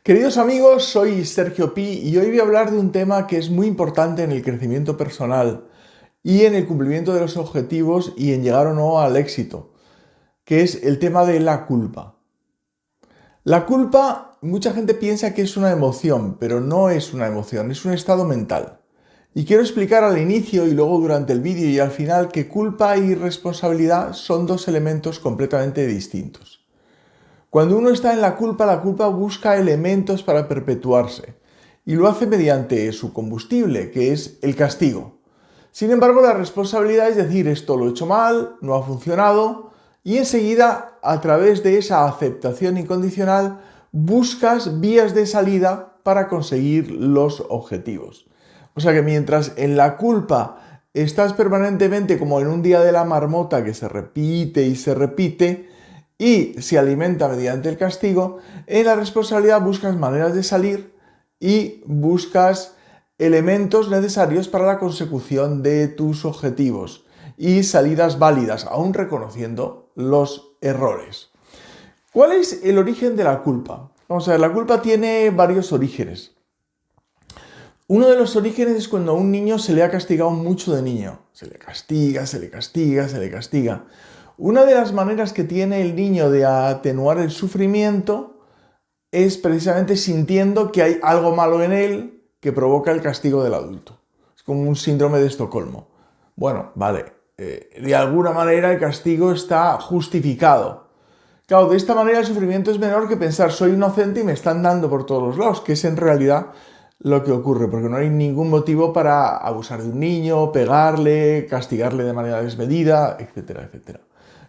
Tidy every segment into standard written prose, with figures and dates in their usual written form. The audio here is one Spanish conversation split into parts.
Queridos amigos, soy Sergio Pi y hoy voy a hablar de un tema que es muy importante en el crecimiento personal y en el cumplimiento de los objetivos y en llegar o no al éxito, que es el tema de la culpa. La culpa, mucha gente piensa que es una emoción, pero no es una emoción, es un estado mental. Y quiero explicar al inicio y luego durante el vídeo y al final que culpa y responsabilidad son dos elementos completamente distintos. Cuando uno está en la culpa busca elementos para perpetuarse y lo hace mediante su combustible, que es el castigo. Sin embargo, la responsabilidad es decir, esto lo he hecho mal, no ha funcionado, y enseguida, a través de esa aceptación incondicional, buscas vías de salida para conseguir los objetivos. O sea que mientras en la culpa estás permanentemente como en un día de la marmota que se repite y se repite, y se alimenta mediante el castigo, en la responsabilidad buscas maneras de salir y buscas elementos necesarios para la consecución de tus objetivos y salidas válidas, aún reconociendo los errores. ¿Cuál es el origen de la culpa? Vamos a ver, la culpa tiene varios orígenes. Uno de los orígenes es cuando a un niño se le ha castigado mucho de niño. Se le castiga, se le castiga, se le castiga. Una de las maneras que tiene el niño de atenuar el sufrimiento es precisamente sintiendo que hay algo malo en él que provoca el castigo del adulto. Es como un síndrome de Estocolmo. Bueno, vale, de alguna manera el castigo está justificado. Claro, de esta manera el sufrimiento es menor que pensar soy inocente y me están dando por todos los lados, que es en realidad lo que ocurre, porque no hay ningún motivo para abusar de un niño, pegarle, castigarle de manera desmedida, etcétera, etcétera.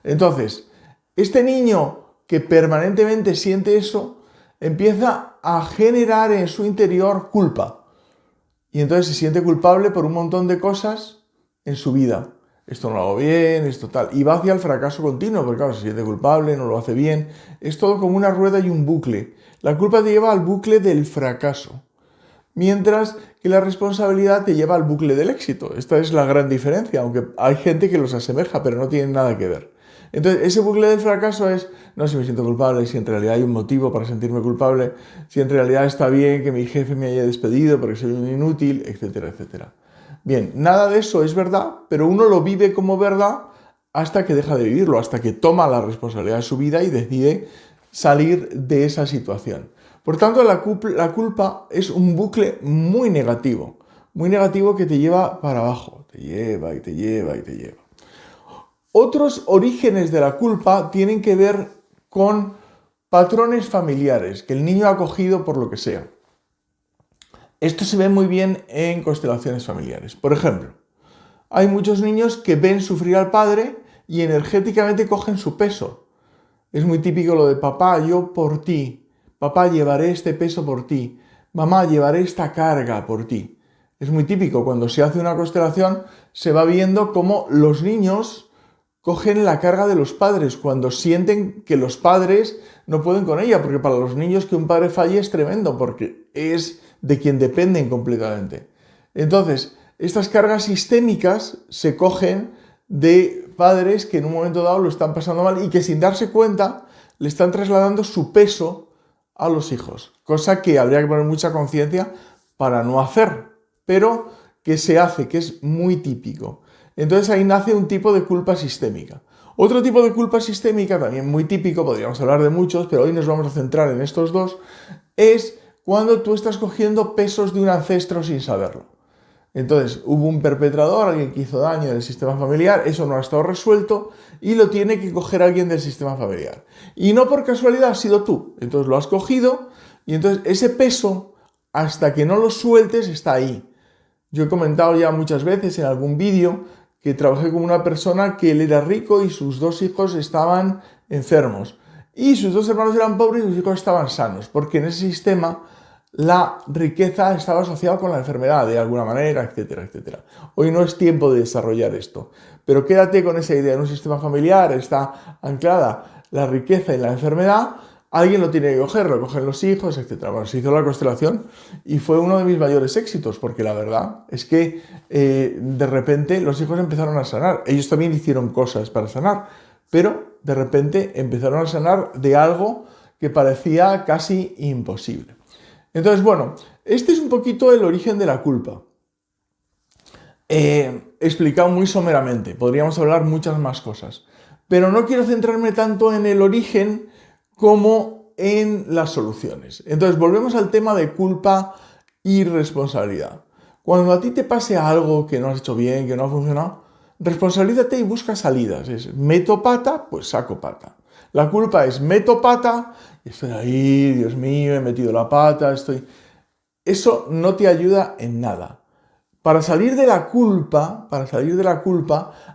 Entonces, este niño que permanentemente siente eso, empieza a generar en su interior culpa. Y entonces se siente culpable por un montón de cosas en su vida. Esto no lo hago bien, esto tal. Y va hacia el fracaso continuo, porque claro, se siente culpable, no lo hace bien. Es todo como una rueda y un bucle. La culpa te lleva al bucle del fracaso, mientras que la responsabilidad te lleva al bucle del éxito. Esta es la gran diferencia, aunque hay gente que los asemeja, pero no tienen nada que ver. Entonces, ese bucle del fracaso es, no, si me siento culpable, si en realidad hay un motivo para sentirme culpable, si en realidad está bien que mi jefe me haya despedido porque soy un inútil, etcétera, etcétera. Bien, nada de eso es verdad, pero uno lo vive como verdad hasta que deja de vivirlo, hasta que toma la responsabilidad de su vida y decide salir de esa situación. Por tanto, la culpa es un bucle muy negativo que te lleva para abajo, te lleva y te lleva y te lleva. Otros orígenes de la culpa tienen que ver con patrones familiares que el niño ha cogido por lo que sea. Esto se ve muy bien en constelaciones familiares. Por ejemplo, hay muchos niños que ven sufrir al padre y energéticamente cogen su peso. Es muy típico lo de papá, yo por ti. Papá, llevaré este peso por ti. Mamá, llevaré esta carga por ti. Es muy típico, cuando se hace una constelación se va viendo cómo los niños cogen la carga de los padres cuando sienten que los padres no pueden con ella, porque para los niños que un padre falle es tremendo, porque es de quien dependen completamente. Entonces, estas cargas sistémicas se cogen de padres que en un momento dado lo están pasando mal y que sin darse cuenta le están trasladando su peso a los hijos, cosa que habría que poner mucha conciencia para no hacer, pero que se hace, que es muy típico. Entonces ahí nace un tipo de culpa sistémica. Otro tipo de culpa sistémica, también muy típico, podríamos hablar de muchos, pero hoy nos vamos a centrar en estos dos, es cuando tú estás cogiendo pesos de un ancestro sin saberlo. Entonces hubo un perpetrador, alguien que hizo daño en el sistema familiar, eso no ha estado resuelto y lo tiene que coger alguien del sistema familiar. Y no por casualidad, ha sido tú. Entonces lo has cogido y entonces ese peso, hasta que no lo sueltes, está ahí. Yo he comentado ya muchas veces en algún vídeo que trabajé con una persona que él era rico y sus dos hijos estaban enfermos. Y sus dos hermanos eran pobres y sus hijos estaban sanos, porque en ese sistema la riqueza estaba asociada con la enfermedad de alguna manera, etcétera, etcétera. Hoy no es tiempo de desarrollar esto, pero quédate con esa idea. En un sistema familiar está anclada la riqueza y la enfermedad. Alguien lo tiene que coger, lo cogen los hijos, etc. Bueno, se hizo la constelación y fue uno de mis mayores éxitos, porque la verdad es que de repente los hijos empezaron a sanar. Ellos también hicieron cosas para sanar, pero de repente empezaron a sanar de algo que parecía casi imposible. Entonces, bueno, este es un poquito el origen de la culpa. Explicado muy someramente, podríamos hablar muchas más cosas, pero no quiero centrarme tanto en el origen como en las soluciones. Entonces, volvemos al tema de culpa y responsabilidad. Cuando a ti te pase algo que no has hecho bien, que no ha funcionado, responsabilízate y busca salidas. Es meto pata, pues saco pata. La culpa es meto pata y estoy ahí, Dios mío, he metido la pata, Eso no te ayuda en nada. Para salir de la culpa,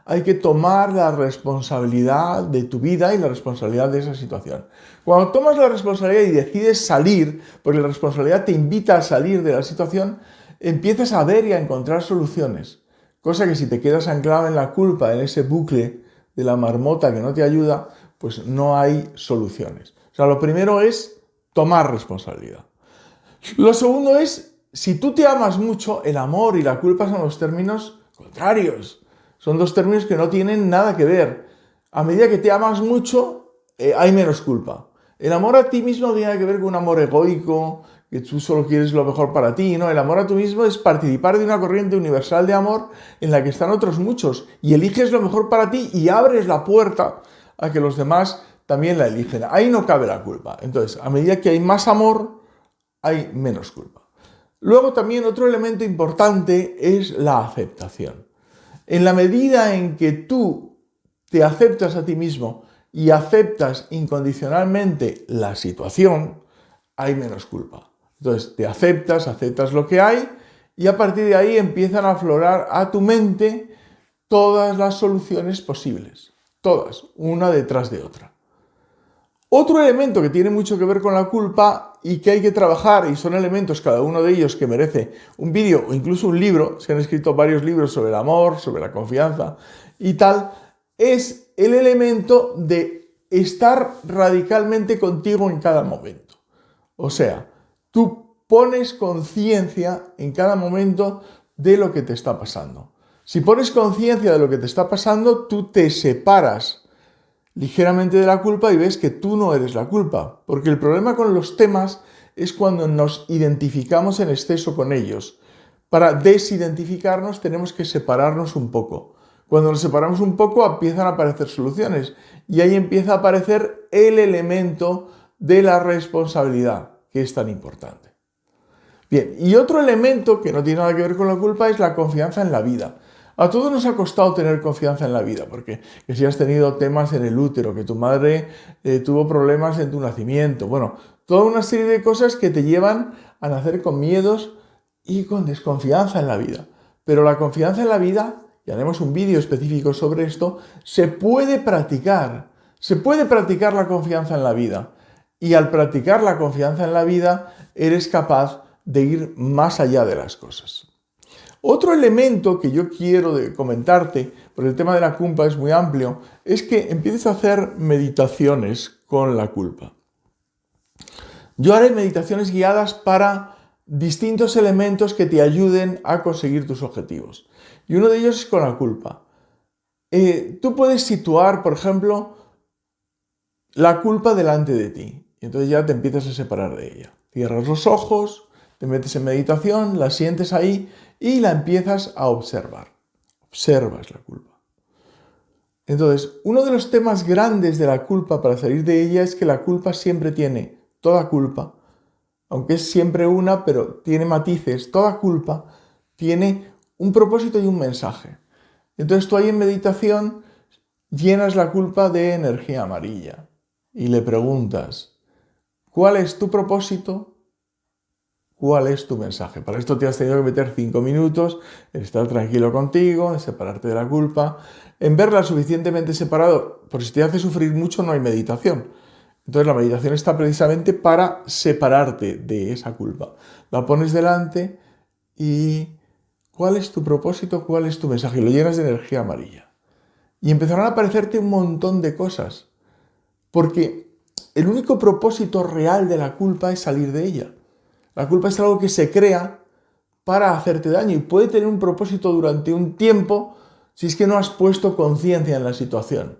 hay que tomar la responsabilidad de tu vida y la responsabilidad de esa situación. Cuando tomas la responsabilidad y decides salir, porque la responsabilidad te invita a salir de la situación, empiezas a ver y a encontrar soluciones. Cosa que si te quedas anclado en la culpa, en ese bucle de la marmota que no te ayuda, pues no hay soluciones. O sea, lo primero es tomar responsabilidad. Lo segundo es, si tú te amas mucho, el amor y la culpa son los términos contrarios. Son dos términos que no tienen nada que ver. A medida que te amas mucho, hay menos culpa. El amor a ti mismo no tiene que ver con un amor egoico, que tú solo quieres lo mejor para ti, ¿no? El amor a tú mismo es participar de una corriente universal de amor en la que están otros muchos y eliges lo mejor para ti y abres la puerta a que los demás también la eligen. Ahí no cabe la culpa. Entonces, a medida que hay más amor, hay menos culpa. Luego también otro elemento importante es la aceptación. En la medida en que tú te aceptas a ti mismo y aceptas incondicionalmente la situación, hay menos culpa. Entonces te aceptas lo que hay y a partir de ahí empiezan a aflorar a tu mente todas las soluciones posibles. Todas, una detrás de otra. Otro elemento que tiene mucho que ver con la culpa y que hay que trabajar, y son elementos cada uno de ellos que merece un vídeo o incluso un libro, se han escrito varios libros sobre el amor, sobre la confianza y tal, es el elemento de estar radicalmente contigo en cada momento. O sea, tú pones conciencia en cada momento de lo que te está pasando. Si pones conciencia de lo que te está pasando, tú te separas ligeramente de la culpa y ves que tú no eres la culpa. Porque el problema con los temas es cuando nos identificamos en exceso con ellos. Para desidentificarnos tenemos que separarnos un poco. Cuando nos separamos un poco empiezan a aparecer soluciones y ahí empieza a aparecer el elemento de la responsabilidad, que es tan importante. Bien, y otro elemento que no tiene nada que ver con la culpa es la confianza en la vida. A todos nos ha costado tener confianza en la vida, porque que si has tenido temas en el útero, que tu madre tuvo problemas en tu nacimiento, bueno, toda una serie de cosas que te llevan a nacer con miedos y con desconfianza en la vida. Pero la confianza en la vida, y haremos un vídeo específico sobre esto, se puede practicar la confianza en la vida. Y al practicar la confianza en la vida, eres capaz de ir más allá de las cosas. Otro elemento que yo quiero comentarte, porque el tema de la culpa es muy amplio, es que empieces a hacer meditaciones con la culpa. Yo haré meditaciones guiadas para distintos elementos que te ayuden a conseguir tus objetivos. Y uno de ellos es con la culpa. Tú puedes situar, por ejemplo, la culpa delante de ti. Y entonces ya te empiezas a separar de ella. Cierras los ojos, te metes en meditación, la sientes ahí y la empiezas a observar. Observas la culpa. Entonces, uno de los temas grandes de la culpa para salir de ella es que la culpa siempre tiene, toda culpa, aunque es siempre una, pero tiene matices, toda culpa tiene un propósito y un mensaje. Entonces tú ahí en meditación llenas la culpa de energía amarilla y le preguntas, ¿cuál es tu propósito? ¿Cuál es tu mensaje? Para esto te has tenido que meter 5 minutos en estar tranquilo contigo, en separarte de la culpa, en verla suficientemente separado, por si te hace sufrir mucho no hay meditación. Entonces la meditación está precisamente para separarte de esa culpa. La pones delante y ¿cuál es tu propósito? ¿Cuál es tu mensaje? Y lo llenas de energía amarilla. Y empezarán a aparecerte un montón de cosas. Porque el único propósito real de la culpa es salir de ella. La culpa es algo que se crea para hacerte daño y puede tener un propósito durante un tiempo si es que no has puesto conciencia en la situación.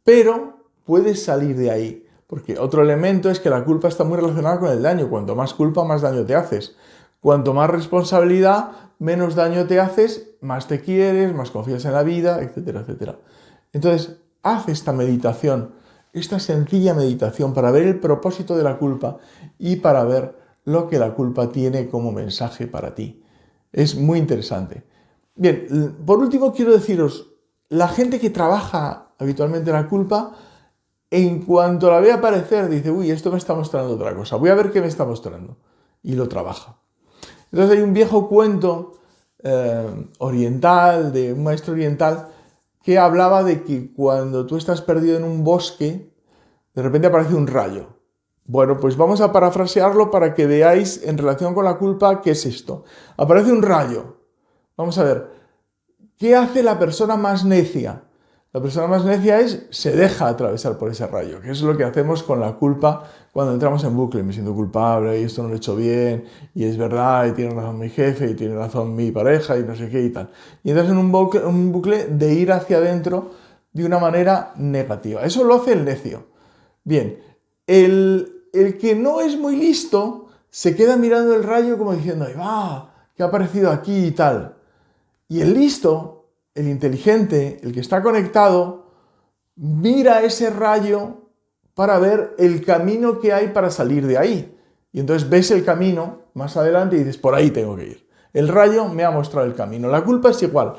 Pero puedes salir de ahí, Porque otro elemento es que la culpa está muy relacionada con el daño. Cuanto más culpa, más daño te haces. Cuanto más responsabilidad, menos daño te haces, más te quieres, más confías en la vida, etcétera, etcétera. Entonces, haz esta meditación, esta sencilla meditación para ver el propósito de la culpa y para ver lo que la culpa tiene como mensaje para ti. Es muy interesante. Bien, por último quiero deciros, la gente que trabaja habitualmente la culpa, en cuanto la ve aparecer, dice, uy, esto me está mostrando otra cosa, voy a ver qué me está mostrando. Y lo trabaja. Entonces hay un viejo cuento oriental, de un maestro oriental, que hablaba de que cuando tú estás perdido en un bosque, de repente aparece un rayo. Bueno, pues vamos a parafrasearlo para que veáis en relación con la culpa qué es esto. Aparece un rayo. Vamos a ver, ¿qué hace la persona más necia? La persona más necia se deja atravesar por ese rayo, que es lo que hacemos con la culpa cuando entramos en bucle. Me siento culpable y esto no lo he hecho bien, y es verdad, y tiene razón mi jefe, y tiene razón mi pareja, y no sé qué y tal. Y entras en un bucle de ir hacia adentro de una manera negativa. Eso lo hace el necio. Bien, el que no es muy listo se queda mirando el rayo como diciendo, ¡ay va! ¿Qué ha aparecido aquí y tal? Y el listo, el inteligente, el que está conectado, mira ese rayo para ver el camino que hay para salir de ahí. Y entonces ves el camino más adelante y dices, por ahí tengo que ir. El rayo me ha mostrado el camino. La culpa es igual.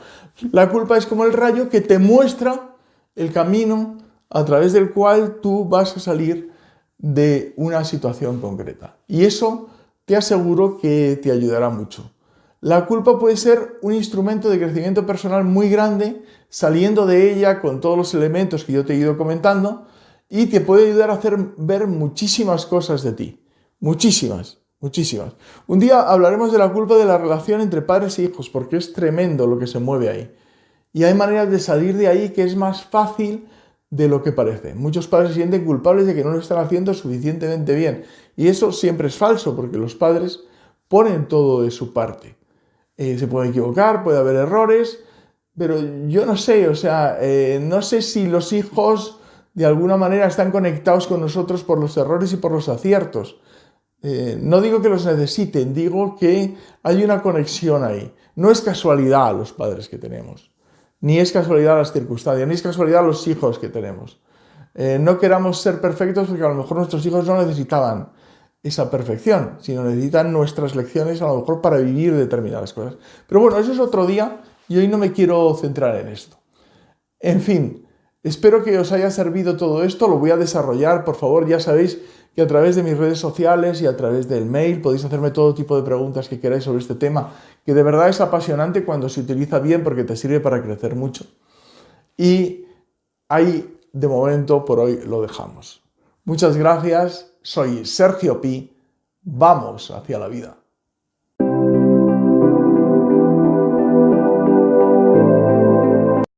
La culpa es como el rayo que te muestra el camino a través del cual tú vas a salir de una situación concreta. Y eso te aseguro que te ayudará mucho. La culpa puede ser un instrumento de crecimiento personal muy grande, saliendo de ella con todos los elementos que yo te he ido comentando, y te puede ayudar a hacer ver muchísimas cosas de ti. Muchísimas, muchísimas. Un día hablaremos de la culpa de la relación entre padres e hijos, porque es tremendo lo que se mueve ahí. Y hay maneras de salir de ahí que es más fácil de lo que parece. Muchos padres se sienten culpables de que no lo están haciendo suficientemente bien. Y eso siempre es falso, porque los padres ponen todo de su parte. Se puede equivocar, puede haber errores, pero yo no sé, no sé si los hijos de alguna manera están conectados con nosotros por los errores y por los aciertos. No digo que los necesiten, digo que hay una conexión ahí. No es casualidad los padres que tenemos, ni es casualidad las circunstancias, ni es casualidad los hijos que tenemos. No queramos ser perfectos porque a lo mejor nuestros hijos no necesitaban esa perfección, sino necesitan nuestras lecciones a lo mejor para vivir determinadas cosas. Pero bueno, eso es otro día y hoy no me quiero centrar en esto. En fin, espero que os haya servido todo esto, lo voy a desarrollar, por favor, ya sabéis que a través de mis redes sociales y a través del mail podéis hacerme todo tipo de preguntas que queráis sobre este tema, que de verdad es apasionante cuando se utiliza bien porque te sirve para crecer mucho. Y ahí, de momento, por hoy lo dejamos. Muchas gracias, soy Sergio Pi, vamos hacia la vida.